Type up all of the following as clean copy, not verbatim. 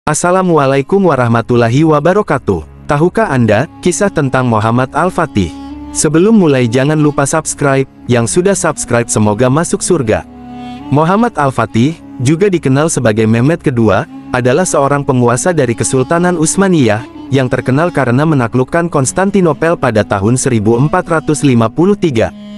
Assalamualaikum warahmatullahi wabarakatuh. Tahukah Anda kisah tentang Muhammad Al-Fatih? Sebelum mulai jangan lupa subscribe. Yang sudah subscribe semoga masuk surga. Muhammad Al-Fatih, juga dikenal sebagai Mehmet II, adalah seorang penguasa dari Kesultanan Utsmaniyah yang terkenal karena menaklukkan Konstantinopel pada tahun 1453.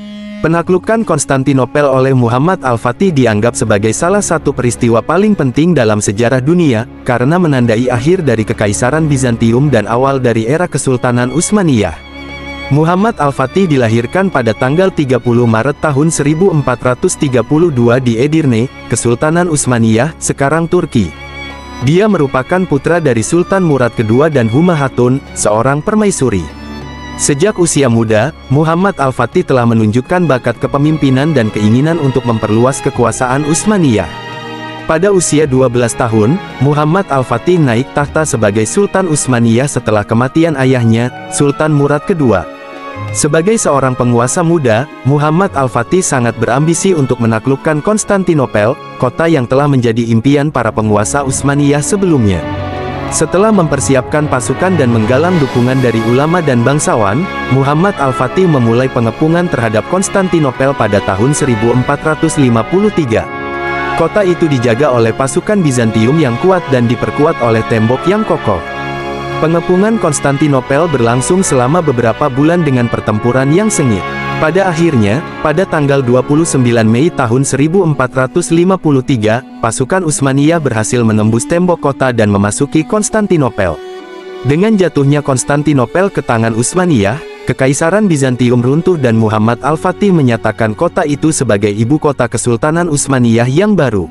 Penaklukan Konstantinopel oleh Muhammad Al-Fatih dianggap sebagai salah satu peristiwa paling penting dalam sejarah dunia, karena menandai akhir dari Kekaisaran Bizantium dan awal dari era Kesultanan Utsmaniyah. Muhammad Al-Fatih dilahirkan pada tanggal 30 Maret tahun 1432 di Edirne, Kesultanan Utsmaniyah, sekarang Turki. Dia merupakan putra dari Sultan Murad II dan Huma Hatun, seorang permaisuri. Sejak usia muda, Muhammad Al-Fatih telah menunjukkan bakat kepemimpinan dan keinginan untuk memperluas kekuasaan Utsmaniyah. Pada usia 12 tahun, Muhammad Al-Fatih naik takhta sebagai Sultan Utsmaniyah setelah kematian ayahnya, Sultan Murad II. Sebagai seorang penguasa muda, Muhammad Al-Fatih sangat berambisi untuk menaklukkan Konstantinopel, kota yang telah menjadi impian para penguasa Utsmaniyah sebelumnya. Setelah mempersiapkan pasukan dan menggalang dukungan dari ulama dan bangsawan, Muhammad Al-Fatih memulai pengepungan terhadap Konstantinopel pada tahun 1453. Kota itu dijaga oleh pasukan Bizantium yang kuat dan diperkuat oleh tembok yang kokoh. Pengepungan Konstantinopel berlangsung selama beberapa bulan dengan pertempuran yang sengit. Pada akhirnya, pada tanggal 29 Mei tahun 1453, pasukan Utsmaniyah berhasil menembus tembok kota dan memasuki Konstantinopel. Dengan jatuhnya Konstantinopel ke tangan Utsmaniyah, Kekaisaran Bizantium runtuh dan Muhammad Al-Fatih menyatakan kota itu sebagai ibu kota Kesultanan Utsmaniyah yang baru.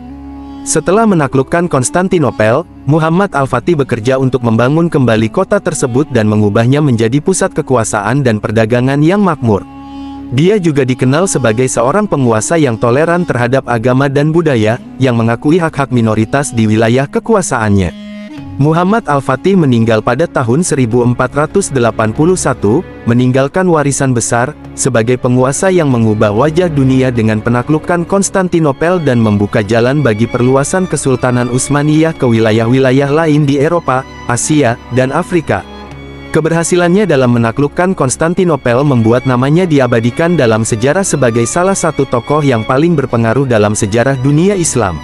Setelah menaklukkan Konstantinopel, Muhammad Al-Fatih bekerja untuk membangun kembali kota tersebut dan mengubahnya menjadi pusat kekuasaan dan perdagangan yang makmur. Dia juga dikenal sebagai seorang penguasa yang toleran terhadap agama dan budaya, yang mengakui hak-hak minoritas di wilayah kekuasaannya. Muhammad Al-Fatih meninggal pada tahun 1481, meninggalkan warisan besar, sebagai penguasa yang mengubah wajah dunia dengan penaklukan Konstantinopel dan membuka jalan bagi perluasan Kesultanan Utsmaniyah ke wilayah-wilayah lain di Eropa, Asia, dan Afrika. Keberhasilannya dalam menaklukkan Konstantinopel membuat namanya diabadikan dalam sejarah sebagai salah satu tokoh yang paling berpengaruh dalam sejarah dunia Islam.